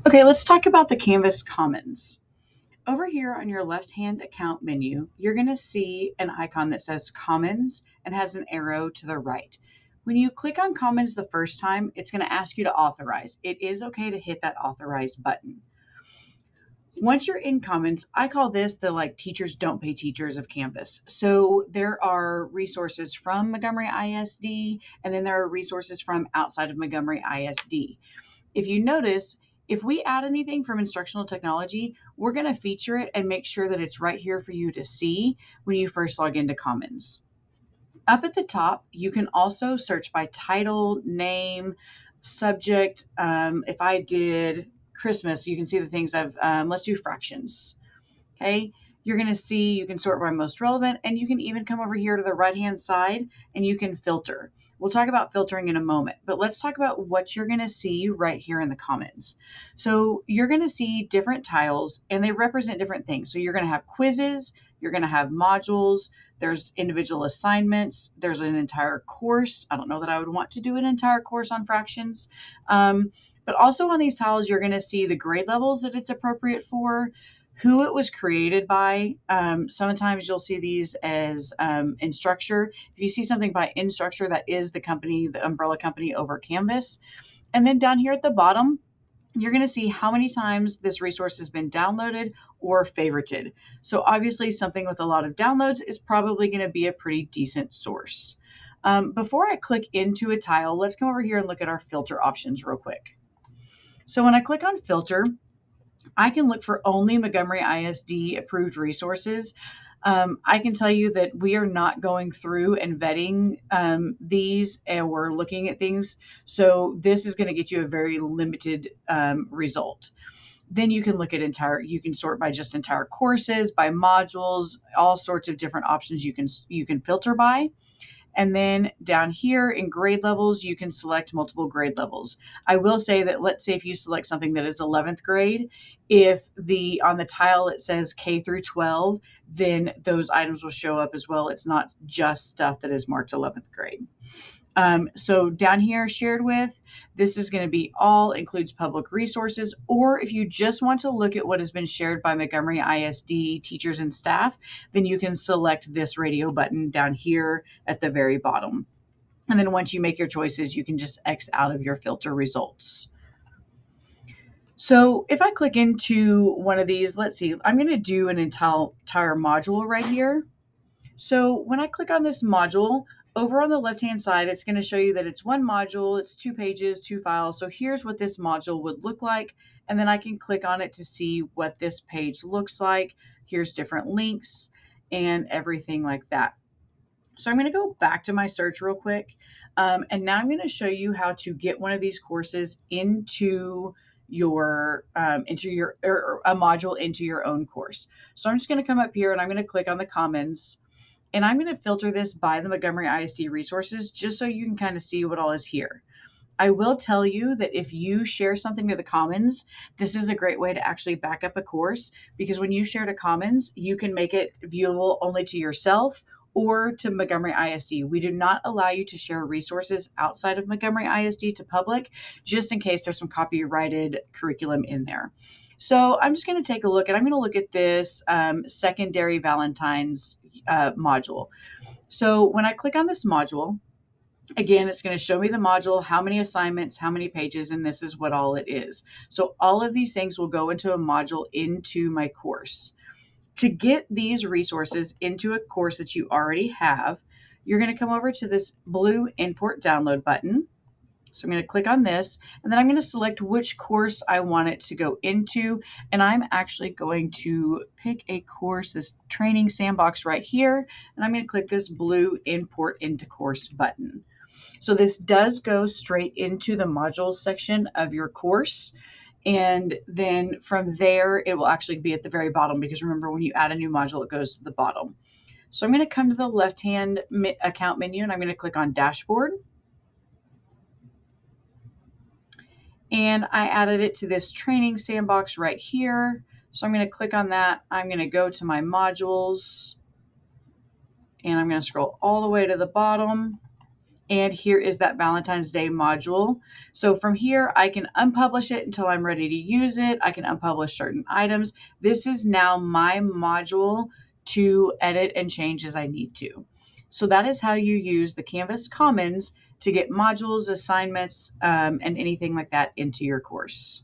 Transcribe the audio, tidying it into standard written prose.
Okay, let's talk about the Canvas Commons. Over here on your left-hand account menu, you're going to see an icon that says Commons and has an arrow to the right. When you click on Commons the first time, it's going to ask you to authorize. It is okay to hit that authorize button. Once you're in Commons, I call this the like teachers don't pay teachers of Canvas. So there are resources from Montgomery ISD, and then there are resources from outside of Montgomery ISD. If you notice, if we add anything from instructional technology, we're going to feature it and make sure that it's right here for you to see when you first log into Commons. Up at the top, you can also search by title, name, subject. If I did Christmas, you can see the things let's do fractions. Okay. You're going to see, you can sort by most relevant, and you can even come over here to the right-hand side and you can filter. We'll talk about filtering in a moment, but let's talk about what you're going to see right here in the Commons. So you're going to see different tiles and they represent different things. So you're going to have quizzes, you're going to have modules, there's individual assignments, there's an entire course. I don't know that I would want to do an entire course on fractions. But also on these tiles, you're going to see the grade levels that it's appropriate for, who it was created by. Sometimes you'll see these as Instructure. If you see something by Instructure, that is the company, the umbrella company over Canvas. And then down here at the bottom, you're going to see how many times this resource has been downloaded or favorited. So obviously something with a lot of downloads is probably going to be a pretty decent source. Before I click into a tile, let's come over here and look at our filter options real quick. So when I click on filter, I can look for only Montgomery ISD approved resources. I can tell you that we are not going through and vetting these, and we're looking at things. So this is going to get you a very limited result. Then you can look at you can sort by just entire courses, by modules, all sorts of different options you can filter by. And then down here in grade levels, you can select multiple grade levels. I will say that, let's say if you select something that is 11th grade, if on the tile it says K through 12, then those items will show up as well. It's not just stuff that is marked 11th grade. So down here, shared with, this is going to be all, includes public resources, or if you just want to look at what has been shared by Montgomery ISD teachers and staff, then you can select this radio button down here at the very bottom. And then once you make your choices, you can just X out of your filter results. So if I click into one of these, let's see, I'm going to do an entire module right here. So when I click on this module, over on the left-hand side, it's going to show you that it's one module, it's 2 pages, 2 files. So here's what this module would look like. And then I can click on it to see what this page looks like. Here's different links and everything like that. So I'm going to go back to my search real quick. And now I'm going to show you how to get one of these courses into your or a module into your own course. So I'm just going to come up here and I'm going to click on the Commons. And I'm going to filter this by the Montgomery ISD resources just so you can kind of see what all is here. I will tell you that if you share something to the Commons, this is a great way to actually back up a course, because when you share to Commons, you can make it viewable only to yourself or to Montgomery ISD. We do not allow you to share resources outside of Montgomery ISD to public, just in case there's some copyrighted curriculum in there. So I'm just going to take a look, and I'm going to look at this secondary Valentine's module. So when I click on this module, again, it's going to show me the module, how many assignments, how many pages, and this is what all it is. So all of these things will go into a module into my course. To get these resources into a course that you already have, you're going to come over to this blue import download button. So I'm going to click on this, and then I'm going to select which course I want it to go into. And I'm actually going to pick a course, this training sandbox right here, and I'm going to click this blue import into course button. So this does go straight into the modules section of your course. And then from there, it will actually be at the very bottom, because remember, when you add a new module, it goes to the bottom. So I'm going to come to the left-hand account menu, and I'm going to click on Dashboard. And I added it to this training sandbox right here. So I'm going to click on that. I'm going to go to my modules, and I'm going to scroll all the way to the bottom. And here is that Valentine's Day module. So from here, I can unpublish it until I'm ready to use it. I can unpublish certain items. This is now my module to edit and change as I need to. So that is how you use the Canvas Commons to get modules, assignments, and anything like that into your course.